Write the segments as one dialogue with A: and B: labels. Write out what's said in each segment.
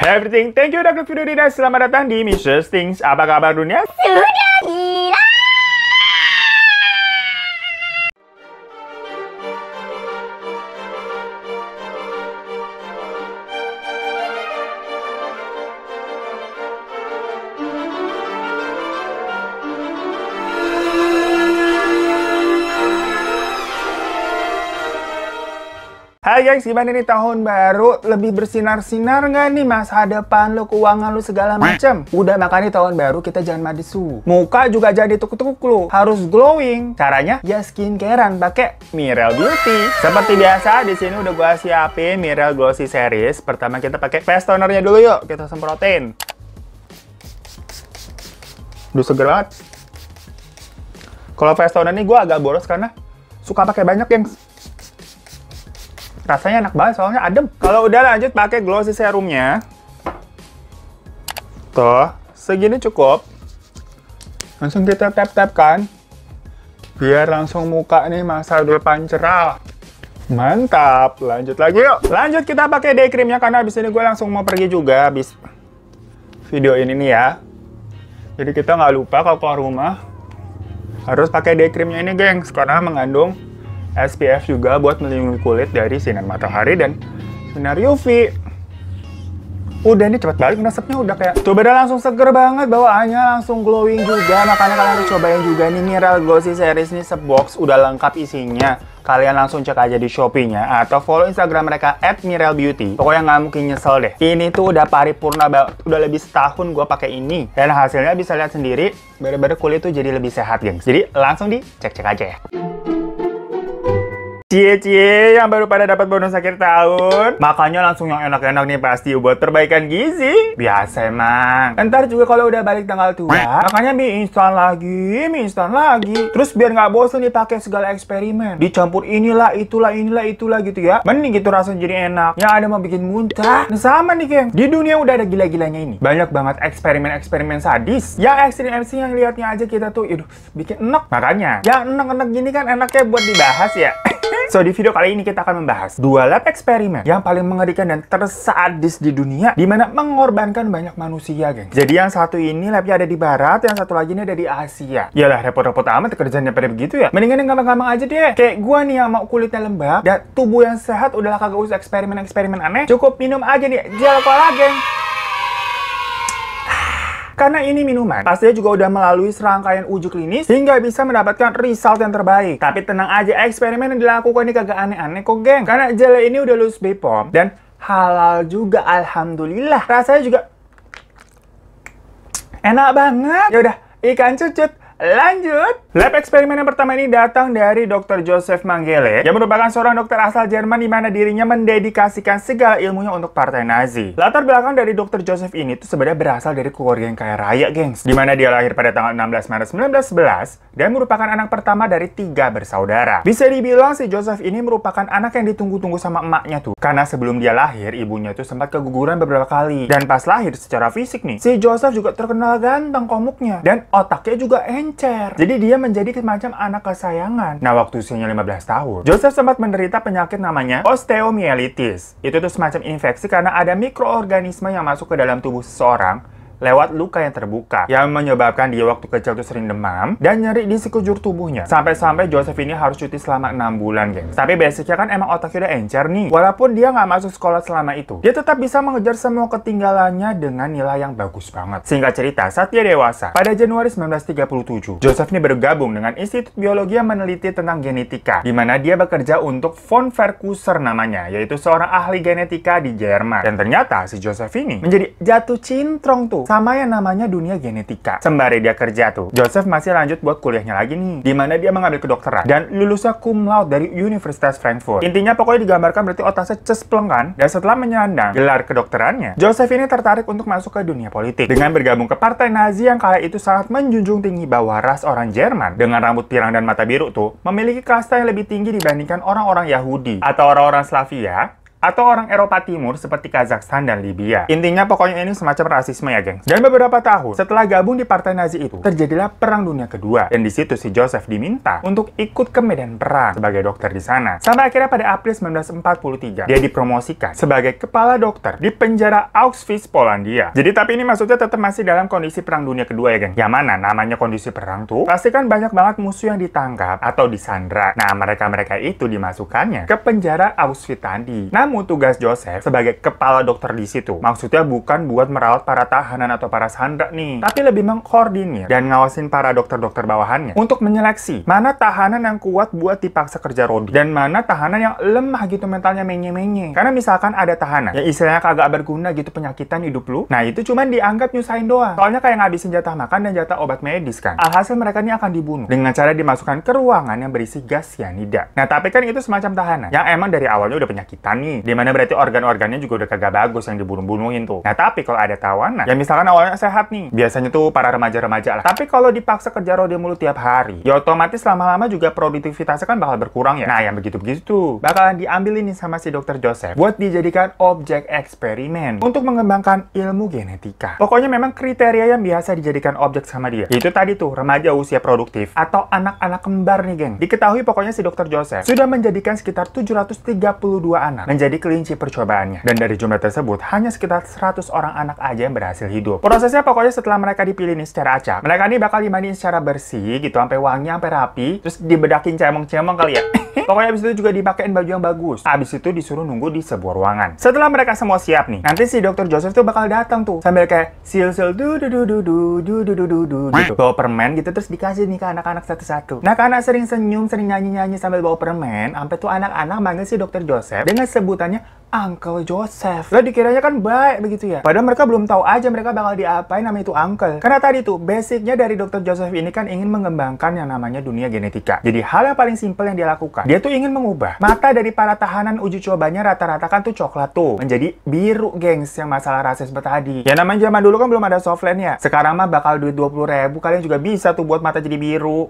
A: Everything, thank you udah klik video ini dan selamat datang di Mr. Things. Apa kabar dunia?
B: Sudah gila.
A: Hai guys, gimana nih tahun baru? Lebih bersinar-sinar nggak nih masa depan lu, keuangan lu segala macam? Udah, makanya tahun baru kita jangan madesu. Muka juga jadi tekuk-tekuk lu, harus glowing. Caranya ya skincarean pakai Mirel Beauty. Seperti biasa di sini udah gua siapin Mirel Glossy Series. Pertama kita pakai face tonernya dulu yuk, kita semprotin. Duh, seger banget. Kalau face toner ini gua agak boros karena suka pakai banyak, gengs. Rasanya enak banget, soalnya adem. Kalau udah lanjut pakai glossy serumnya. Tuh, segini cukup. Langsung kita tap-tap kan. Biar langsung muka nih masa depan cerah. Mantap, lanjut lagi yuk. Lanjut kita pakai day creamnya karena abis ini gue langsung mau pergi juga abis video ini nih ya. Jadi kita nggak lupa kalau keluar rumah harus pakai day creamnya ini, gengs, karena mengandung SPF juga buat melindungi kulit dari sinar matahari dan sinar UV. Udah, ini cepet balik resepnya, udah kayak tuh beda, langsung seger banget, bawaannya langsung glowing juga. Makanya kalian harus cobain juga nih Mirel Glossy Series nih, sebox udah lengkap isinya. Kalian langsung cek aja di Shopee-nya atau follow Instagram mereka @mirelbeauty. Pokoknya nggak mungkin nyesel deh. Ini tuh udah paripurna banget, udah lebih setahun gue pakai ini dan hasilnya bisa lihat sendiri, bener-bener kulit tuh jadi lebih sehat, gengs. Jadi langsung dicek-cek aja ya. Cie-cie yang baru pada dapat bonus akhir tahun, makanya langsung yang enak-enak nih pasti buat perbaikan gizi. Biasa emang. Ntar juga kalau udah balik tanggal tua, makanya mie instan lagi. Terus biar nggak bosen dipakai segala eksperimen, dicampur inilah itulah gitu ya. Mending gitu rasanya jadi enak. Yang ada mau bikin muntah. Nah sama nih, geng. Di dunia udah ada gila-gilanya ini. Banyak banget eksperimen-eksperimen sadis. Yang ekstrim yang liatnya aja kita tuh, bikin enak. Makanya, yang enak-enak gini kan enaknya buat dibahas ya. So, di video kali ini kita akan membahas 2 lab eksperimen yang paling mengerikan dan tersadis di dunia, di mana mengorbankan banyak manusia, geng. Jadi yang satu ini labnya ada di barat, yang satu lagi ini ada di Asia. Yalah, repot-repot amat kerjanya pada begitu ya. Mendingan yang gampang-gampang aja deh. Kayak gua nih yang mau kulitnya lembab dan tubuh yang sehat, udahlah kagak usah eksperimen-eksperimen aneh. Cukup minum aja nih gel kolagen. Karena ini minuman, pastinya juga udah melalui serangkaian uji klinis hingga bisa mendapatkan result yang terbaik. Tapi tenang aja, eksperimen yang dilakukan ini kagak aneh-aneh kok, geng. Karena gel ini udah lulus BPOM dan halal juga, alhamdulillah. Rasanya juga enak banget. Yaudah, ikan cucut. Lanjut! Lab eksperimen yang pertama ini datang dari Dr. Joseph Mengele, yang merupakan seorang dokter asal Jerman di mana dirinya mendedikasikan segala ilmunya untuk partai Nazi. Latar belakang dari Dr. Joseph ini tuh sebenarnya berasal dari keluarga yang kaya raya, gengs. Di mana dia lahir pada tanggal 16 Maret 1911 dan merupakan anak pertama dari 3 bersaudara. Bisa dibilang si Joseph ini merupakan anak yang ditunggu-tunggu sama emaknya tuh. Karena sebelum dia lahir, ibunya tuh sempat keguguran beberapa kali. Dan pas lahir secara fisik nih, si Joseph juga terkenal ganteng komuknya. Dan otaknya juga encer. Jadi dia menjadi semacam anak kesayangan. Nah, waktu usianya 15 tahun, Joseph sempat menderita penyakit namanya osteomyelitis. Itu tuh semacam infeksi karena ada mikroorganisme yang masuk ke dalam tubuh seseorang lewat luka yang terbuka, yang menyebabkan dia waktu kecil tuh sering demam dan nyeri di sekujur tubuhnya. Sampai-sampai Joseph ini harus cuti selama 6 bulan, gengs. Tapi basicnya kan emang otaknya udah encer nih. Walaupun dia nggak masuk sekolah selama itu, dia tetap bisa mengejar semua ketinggalannya dengan nilai yang bagus banget. Singkat cerita, saat dia dewasa, pada Januari 1937, Joseph ini bergabung dengan Institut Biologi yang meneliti tentang genetika, di mana dia bekerja untuk von Verkuser namanya, yaitu seorang ahli genetika di Jerman. Dan ternyata si Joseph ini menjadi jatuh cintrong tuh sama yang namanya dunia genetika. Sembari dia kerja tuh, Joseph masih lanjut buat kuliahnya lagi nih, di mana dia mengambil kedokteran dan lulusnya cum laude dari Universitas Frankfurt. Intinya pokoknya digambarkan berarti otaknya cespleng kan. Dan setelah menyandang gelar kedokterannya, Joseph ini tertarik untuk masuk ke dunia politik dengan bergabung ke partai Nazi yang kala itu sangat menjunjung tinggi bahwa ras orang Jerman dengan rambut pirang dan mata biru tuh memiliki kasta yang lebih tinggi dibandingkan orang-orang Yahudi atau orang-orang Slavia atau orang Eropa Timur seperti Kazakhstan dan Libya. Intinya pokoknya ini semacam rasisme ya, gengs. Dan beberapa tahun setelah gabung di Partai Nazi itu, terjadilah Perang Dunia Kedua. Dan di situ si Joseph diminta untuk ikut ke medan perang sebagai dokter di sana. Sampai akhirnya pada April 1943, dia dipromosikan sebagai kepala dokter di penjara Auschwitz, Polandia. Jadi tapi ini maksudnya tetap masih dalam kondisi Perang Dunia Kedua ya, geng. Yang mana namanya kondisi perang tuh, pasti kan banyak banget musuh yang ditangkap atau disandra. Nah, mereka-mereka itu dimasukkannya ke penjara Auschwitz tadi. Namun tugas Joseph sebagai kepala dokter di situ, maksudnya bukan buat merawat para tahanan atau para sandra nih, tapi lebih mengkoordinir dan ngawasin para dokter-dokter bawahannya untuk menyeleksi mana tahanan yang kuat buat dipaksa kerja rodi dan mana tahanan yang lemah gitu mentalnya menye-menye. Karena misalkan ada tahanan yang istilahnya kagak berguna gitu penyakitan hidup lu, nah itu cuman dianggap nyusahin doang. Soalnya kayak ngabisin jatah makan dan jatah obat medis kan. Alhasil mereka ini akan dibunuh dengan cara dimasukkan ke ruangan yang berisi gas cyanida. Nah, tapi kan itu semacam tahanan yang emang dari awalnya udah penyakitan nih, dimana berarti organ-organnya juga udah kagak bagus yang dibunuh-bunuhin tuh. Nah, tapi kalau ada tawanan yang misalkan awalnya sehat nih, biasanya tuh para remaja-remaja lah. Tapi kalau dipaksa kerja rodi mulu tiap hari, ya otomatis lama-lama juga produktivitasnya kan bakal berkurang ya. Nah, yang begitu-begitu bakalan diambil ini sama si Dr. Joseph buat dijadikan objek eksperimen untuk mengembangkan ilmu genetika. Pokoknya memang kriteria yang biasa dijadikan objek sama dia, yaitu tadi tuh remaja usia produktif atau anak-anak kembar nih, geng. Diketahui pokoknya si Dr. Joseph sudah menjadikan sekitar 732 anak menjadi kelinci percobaannya. Dan dari jumlah tersebut, hanya sekitar 100 orang anak aja yang berhasil hidup. Prosesnya pokoknya setelah mereka dipilih nih secara acak, mereka ini bakal dimandiin secara bersih gitu, sampai wangi, sampai rapi, terus dibedakin cemong-cemong kali ya. Pokoknya abis itu juga dipakein baju yang bagus. Abis itu disuruh nunggu di sebuah ruangan. Setelah mereka semua siap nih, nanti si Dr. Joseph tuh bakal datang tuh sambil kayak sil-sil gitu, bawa permen gitu, terus dikasih nih ke anak-anak satu-satu. Nah, karena sering senyum, sering nyanyi-nyanyi sambil bawa permen, sampai tuh anak-anak manggil si Dr. Joseph dengan sebutannya Uncle Joseph. Lah dikiranya kan baik begitu ya. Padahal mereka belum tahu aja mereka bakal diapain namanya itu Uncle. Karena tadi tuh basicnya dari Dr. Joseph ini kan ingin mengembangkan yang namanya dunia genetika. Jadi hal yang paling simpel yang dia lakukan, dia tuh ingin mengubah mata dari para tahanan uji cobanya rata-rata kan tuh coklat tuh menjadi biru, gengs, yang masalah rasisme tadi. Ya namanya zaman dulu kan belum ada softland ya. Sekarang mah bakal duit 20.000 kalian juga bisa tuh buat mata jadi biru.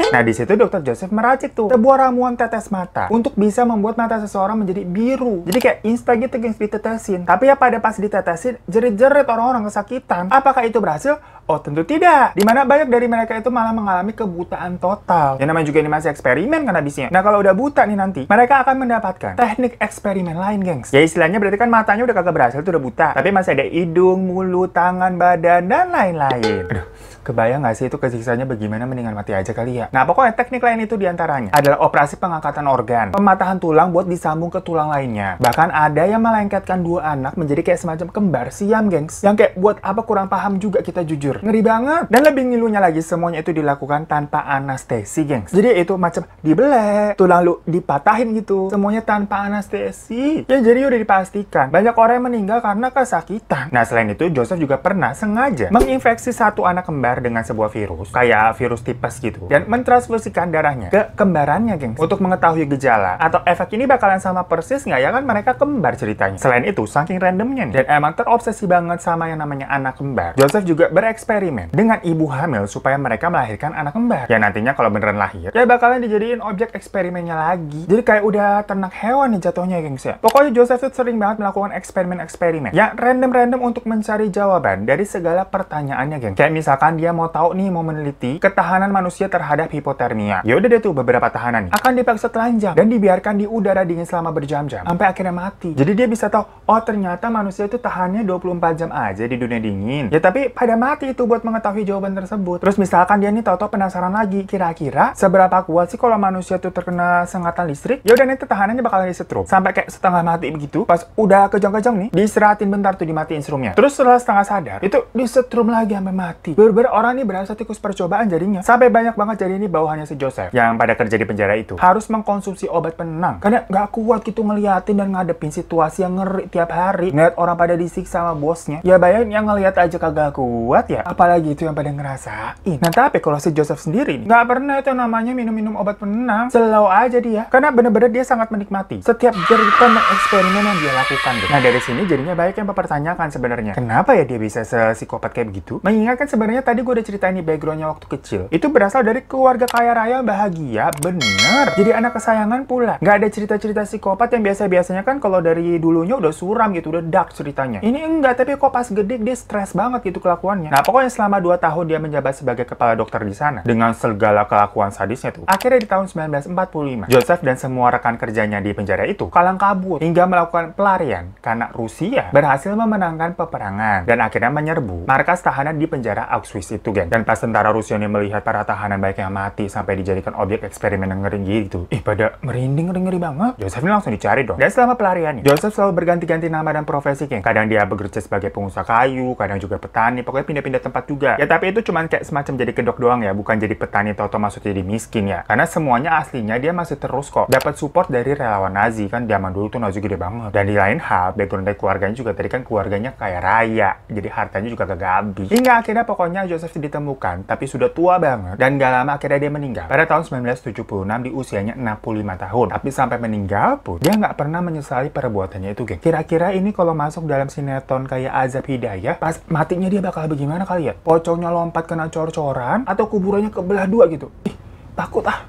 A: Nah, di situ Dr. Joseph meracik tuh sebuah ramuan tetes mata untuk bisa membuat mata seseorang menjadi biru. Jadi kayak instan gitu, gengs, ditetesin. Tapi ya pada pas ditetesin, jerit-jerit orang-orang kesakitan. Apakah itu berhasil? Oh, tentu tidak. Dimana banyak dari mereka itu malah mengalami kebutaan total. Yang namanya juga ini masih eksperimen kan habisnya. Nah, kalau udah buta nih nanti, mereka akan mendapatkan teknik eksperimen lain, gengs. Ya istilahnya berarti kan matanya udah kagak berhasil tuh, udah buta. Tapi masih ada hidung, mulut, tangan, badan, dan lain-lain. Aduh, kebayang nggak sih itu kesiksanya bagaimana, mendingan mati aja kali ya. Nah, pokoknya teknik lain itu diantaranya adalah operasi pengangkatan organ, pematahan tulang buat disambung ke tulang lainnya. Bahkan ada yang melengketkan dua anak menjadi kayak semacam kembar siam, gengs. Yang kayak buat apa kurang paham juga kita jujur. Ngeri banget. Dan lebih ngilunya lagi, semuanya itu dilakukan tanpa anestesi, gengs. Jadi itu macam dibelek, tulang lu dipatahin gitu. Semuanya tanpa anestesi. Ya jadi udah dipastikan banyak orang yang meninggal karena kesakitan. Nah, selain itu Joseph juga pernah sengaja menginfeksi satu anak kembar dengan sebuah virus, kayak virus tipes gitu, dan mentransfusikan darahnya ke kembarannya, gengs, untuk mengetahui gejala atau efek ini bakalan sama persis nggak ya, kan mereka kembar ceritanya. Selain itu, saking randomnya nih, dan emang terobsesi banget sama yang namanya anak kembar, Joseph juga bereksperimen dengan ibu hamil supaya mereka melahirkan anak kembar. Ya nantinya kalau beneran lahir, ya bakalan dijadiin objek eksperimennya lagi. Jadi kayak udah ternak hewan nih jatuhnya, gengs ya. Pokoknya Joseph tuh sering banget melakukan eksperimen-eksperimen yang random-random untuk mencari jawaban dari segala pertanyaannya, gengs. Kayak misalkan dia mau tahu nih, mau meneliti ketahanan manusia terhadap hipotermia. Ya udah deh tuh beberapa tahanan nih akan dipaksa telanjang dan dibiarkan di udara dingin selama berjam-jam sampai akhirnya mati. Jadi dia bisa tahu, oh ternyata manusia itu tahannya 24 jam aja di dunia dingin. Ya tapi pada mati itu buat mengetahui jawaban tersebut. Terus misalkan dia nih tahu-tahu penasaran lagi, kira-kira seberapa kuat sih kalau manusia tuh terkena sengatan listrik? Ya udah nanti tahanannya bakalan disetrum sampai kayak setengah mati begitu. Pas udah kejang-kejang nih, diistirahatin bentar tuh, dimatiin serumnya. Terus setelah setengah sadar, itu disetrum lagi sampai mati. Bener-bener orang ini berasa tikus percobaan jadinya. Sampai banyak banget jadi ini bawahannya si Joseph yang pada kerja di penjara itu harus mengkonsumsi obat penenang karena nggak kuat gitu ngeliatin dan ngadepin situasi yang ngeri tiap hari. Ngeliat orang pada disiksa sama bosnya. Ya bayangin yang ngeliat aja kagak kuat ya. Apalagi itu yang pada ngerasain. Nah, tapi kalau si Joseph sendiri nggak pernah itu namanya minum-minum obat penenang. Slow aja dia. Karena bener-bener dia sangat menikmati setiap gerakan dan eksperimen yang dia lakukan. Nah, dari sini jadinya banyak yang mempertanyakan sebenarnya. Kenapa ya dia bisa psikopat kayak begitu? Mengingatkan sebenarnya tadi gue udah ceritain di backgroundnya waktu kecil. Itu berasal dari keluarga kaya raya bahagia, bener. Jadi anak kesayangan pula. Nggak ada cerita-cerita psikopat yang biasa-biasanya kan kalau dari dulunya udah suram gitu, udah dark ceritanya. Ini enggak, tapi kok pas gede dia stres banget gitu kelakuannya. Nah, pokoknya selama 2 tahun dia menjabat sebagai kepala dokter di sana dengan segala kelakuan sadisnya tuh. Akhirnya di tahun 1945, Joseph dan semua rekan kerjanya di penjara itu kalang kabut hingga melakukan pelarian karena Rusia berhasil memenangkan peperangan dan akhirnya menyerbu markas tahanan di penjara Auschwitz itu, geng. Dan pas tentara Rusia ini melihat para tahanan baik yang mati sampai dijadikan objek eksperimen yang ngeri gitu, pada merinding, ngeri banget. Joseph ini langsung dicari dong. Dan selama pelariannya, Joseph selalu berganti-ganti nama dan profesi, geng. Kadang dia bekerja sebagai pengusaha kayu, kadang juga petani, pokoknya pindah-pindah tempat juga. Ya tapi itu cuman kayak semacam jadi kedok doang ya, bukan jadi petani atau maksudnya jadi miskin ya. Karena semuanya aslinya dia masih terus kok dapat support dari relawan Nazi, kan zaman dulu tuh Nazi gede banget. Dan di lain hal, background dari keluarganya juga tadi kan keluarganya kaya raya, jadi hartanya juga gak habis. Hingga akhirnya pokoknya Joseph ditemukan, tapi sudah tua banget. Dan gak lama akhirnya dia meninggal pada tahun 1976 di usianya 65 tahun. Tapi sampai meninggal pun, dia nggak pernah menyesali perbuatannya itu, geng. Kira-kira ini kalau masuk dalam sinetron kayak Azab Hidayah, pas matinya dia bakal bagaimana kali ya? Pocongnya lompat kena cor-coran, atau kuburannya kebelah dua gitu? Ih, takut ah.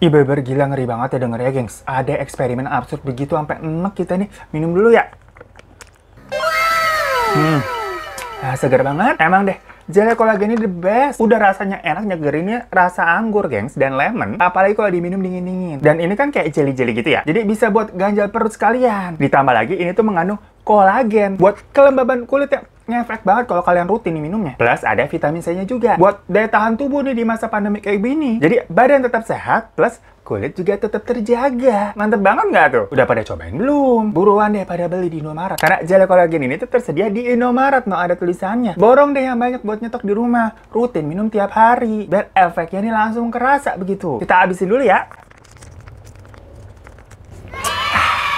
A: Ih, bener gila, ngeri banget ya denger ya, gengs. Ada eksperimen absurd begitu sampai enek kita nih. Minum dulu ya. Segar banget. Emang deh, jelly kolagen ini the best. Udah rasanya enak, nyegerinnya rasa anggur, gengs, dan lemon. Apalagi kalau diminum dingin-dingin. Dan ini kan kayak jelly-jelly gitu ya. Jadi bisa buat ganjal perut sekalian. Ditambah lagi ini tuh mengandung kolagen. Buat kelembaban kulit yang ngefek banget kalau kalian rutin nih minumnya. Plus ada vitamin C-nya juga. Buat daya tahan tubuh nih di masa pandemi kayak gini. Jadi badan tetap sehat, plus kulit juga tetap terjaga. Mantep banget nggak tuh? Udah pada cobain belum? Buruan deh pada beli di Indomaret. Karena jelly kolagen ini tuh tersedia di Indomaret, no, ada tulisannya. Borong deh yang banyak buat nyetok di rumah. Rutin minum tiap hari. Biar efeknya nih langsung kerasa begitu. Kita habisin dulu ya.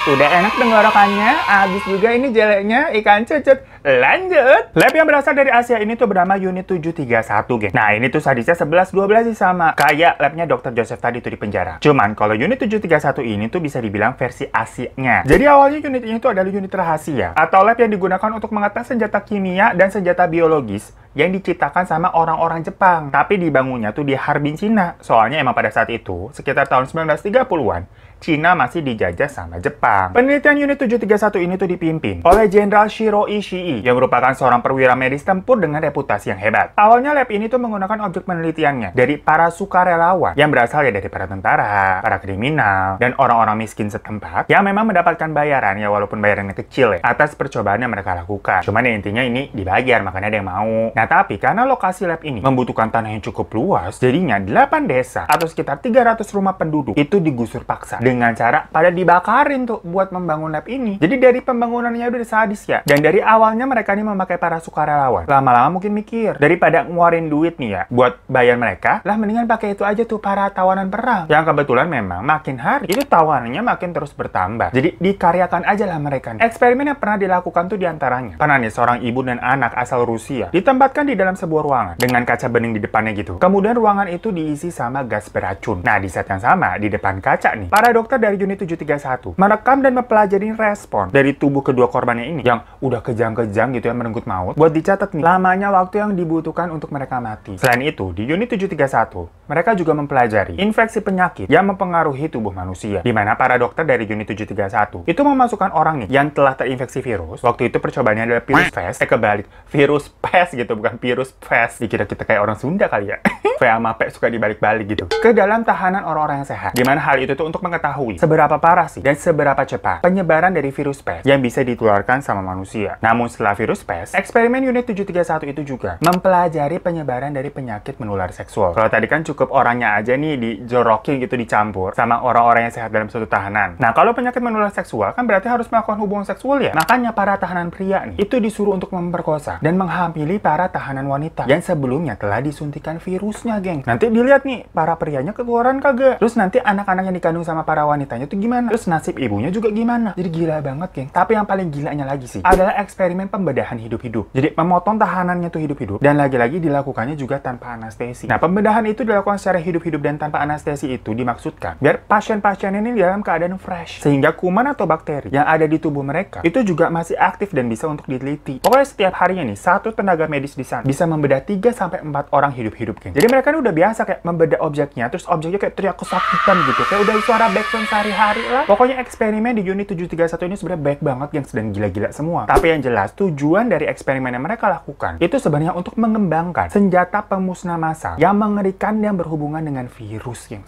A: Udah enak tenggorokannya, habis juga ini jeleknya ikan cucut. Lanjut! Lab yang berasal dari Asia ini tuh bernama Unit 731, geng. Nah, ini tuh sadisnya 11-12 sih sama. Kayak labnya Dr. Joseph tadi tuh di penjara. Cuman, kalau Unit 731 ini tuh bisa dibilang versi Asianya. Jadi awalnya unit ini tuh adalah unit rahasia, atau lab yang digunakan untuk mengatas senjata kimia dan senjata biologis yang diciptakan sama orang-orang Jepang. Tapi dibangunnya tuh di Harbin, Cina. Soalnya emang pada saat itu, sekitar tahun 1930-an, Cina masih dijajah sama Jepang. Penelitian Unit 731 ini tuh dipimpin oleh Jenderal Shiro Ishii, yang merupakan seorang perwira medis tempur dengan reputasi yang hebat. Awalnya lab ini tuh menggunakan objek penelitiannya dari para sukarelawan yang berasal ya dari para tentara, para kriminal, dan orang-orang miskin setempat yang memang mendapatkan bayaran, ya walaupun bayarannya kecil ya, atas percobaan yang mereka lakukan. Cuman ya intinya ini dibayar, makanya ada yang mau. Nah tapi karena lokasi lab ini membutuhkan tanah yang cukup luas, jadinya 8 desa atau sekitar 300 rumah penduduk itu digusur paksa dengan cara pada dibakarin tuh buat membangun lab ini. Jadi dari pembangunannya udah sadis ya. Dan dari awalnya mereka ini memakai para sukarelawan. Lama-lama mungkin mikir, daripada ngeluarin duit nih ya buat bayar mereka, lah mendingan pakai itu aja tuh para tawanan perang. Yang kebetulan memang makin hari itu tawanannya makin terus bertambah. Jadi dikaryakan aja lah mereka nih. Eksperimen yang pernah dilakukan tuh diantaranya, pernah nih seorang ibu dan anak asal Rusia ditempatkan di dalam sebuah ruangan dengan kaca bening di depannya gitu. Kemudian ruangan itu diisi sama gas beracun. Nah di saat yang sama, di depan kaca nih, para dokter dari unit 731 merekam dan mempelajari respon dari tubuh kedua korbannya ini yang udah kejang-kejang gitu ya, merenggut maut, buat dicatat nih lamanya waktu yang dibutuhkan untuk mereka mati. Selain itu, di unit 731 mereka juga mempelajari infeksi penyakit yang mempengaruhi tubuh manusia, di mana para dokter dari unit 731 itu memasukkan orang nih yang telah terinfeksi virus. Waktu itu percobaannya adalah virus pes, kebalik, virus pes gitu, bukan virus pes. Dikira kita kayak orang Sunda kali ya. V sama P suka dibalik-balik gitu. Ke dalam tahanan orang-orang yang sehat. Dimana hal itu tuh untuk mengetahui seberapa parah sih dan seberapa cepat penyebaran dari virus pes yang bisa ditularkan sama manusia. Namun setelah virus pes, eksperimen unit 731 itu juga mempelajari penyebaran dari penyakit menular seksual. Kalau tadi kan cukup orangnya aja nih dijorokin gitu, dicampur sama orang-orang yang sehat dalam suatu tahanan. Nah kalau penyakit menular seksual kan berarti harus melakukan hubungan seksual ya. Makanya para tahanan pria nih itu disuruh untuk memperkosa dan menghamili para para tahanan wanita yang sebelumnya telah disuntikan virusnya, geng. Nanti dilihat nih, para prianya keluaran kagak. Terus nanti anak-anak yang dikandung sama para wanitanya tuh gimana? Terus nasib ibunya juga gimana? Jadi gila banget, geng. Tapi yang paling gilanya lagi sih adalah eksperimen pembedahan hidup-hidup. Jadi memotong tahanannya tuh hidup-hidup, dan lagi-lagi dilakukannya juga tanpa anestesi. Nah, pembedahan itu dilakukan secara hidup-hidup dan tanpa anestesi itu dimaksudkan biar pasien-pasien ini dalam keadaan fresh, sehingga kuman atau bakteri yang ada di tubuh mereka itu juga masih aktif dan bisa untuk diteliti. Pokoknya setiap harinya nih, satu tenaga medis di sana bisa membedah 3-4 orang hidup-hidup, geng. Jadi mereka udah biasa kayak membedah objeknya, terus objeknya kayak teriak kesakitan gitu, kayak udah suara backsound sehari-hari lah. Pokoknya eksperimen di unit 731 ini sebenarnya baik banget, yang sedang gila-gila semua. Tapi yang jelas, tujuan dari eksperimen yang mereka lakukan itu sebenarnya untuk mengembangkan senjata pemusnah massal yang mengerikan dan berhubungan dengan virus, geng.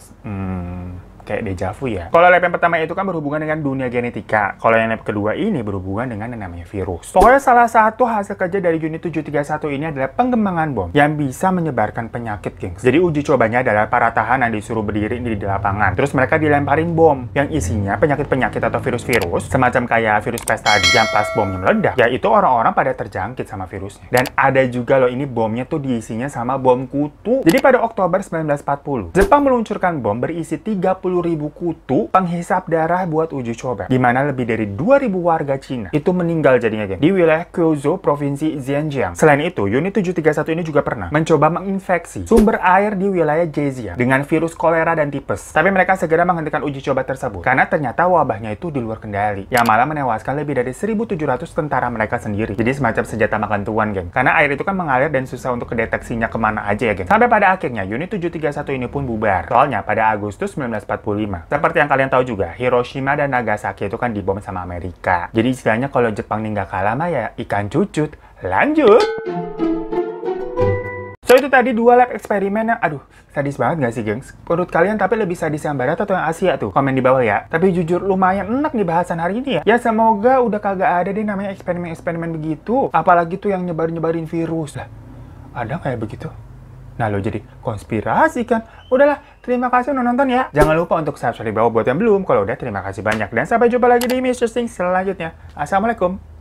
A: Kayak deja vu ya. Kalau lab yang pertama itu kan berhubungan dengan dunia genetika. Kalau yang lab kedua ini berhubungan dengan yang namanya virus. Pokoknya salah satu hasil kerja dari unit 731 ini adalah pengembangan bom yang bisa menyebarkan penyakit, gengs. Jadi uji cobanya adalah para tahanan disuruh berdiri di lapangan. Terus mereka dilemparin bom yang isinya penyakit-penyakit atau virus-virus, semacam kayak virus pes tadi yang pas bomnya meledak, yaitu orang-orang pada terjangkit sama virusnya. Dan ada juga loh, ini bomnya tuh diisinya sama bom kutu. Jadi pada Oktober 1940, Jepang meluncurkan bom berisi 30.000 kutu penghisap darah buat uji coba, di mana lebih dari 2.000 warga Cina itu meninggal jadinya, geng, di wilayah Guizhou, provinsi Zhejiang. Selain itu, unit 731 ini juga pernah mencoba menginfeksi sumber air di wilayah Zhejiang dengan virus kolera dan tipes. Tapi mereka segera menghentikan uji coba tersebut karena ternyata wabahnya itu di luar kendali, yang malah menewaskan lebih dari 1.700 tentara mereka sendiri. Jadi semacam senjata makan tuan, geng. Karena air itu kan mengalir dan susah untuk kedeteksinya kemana aja ya, geng. Sampai pada akhirnya unit 731 ini pun bubar. Soalnya pada Agustus 1945, seperti yang kalian tahu juga, Hiroshima dan Nagasaki itu kan dibom sama Amerika. Jadi istilahnya kalau Jepang nih nggak kalah mah ya ikan cucut. Lanjut! So itu tadi 2 lab eksperimen yang, aduh, sadis banget nggak sih, gengs? Menurut kalian tapi lebih sadis yang barat atau yang Asia tuh? Komen di bawah ya. Tapi jujur lumayan enak nih bahasan hari ini ya. Ya semoga udah kagak ada deh namanya eksperimen-eksperimen begitu. Apalagi tuh yang nyebarin virus lah. Ada kayak begitu? Nah, lo jadi konspirasi kan? Udahlah, terima kasih udah nonton ya. Jangan lupa untuk subscribe di bawah buat yang belum. Kalau udah, terima kasih banyak. Dan sampai jumpa lagi di Mr. Sting selanjutnya. Assalamualaikum.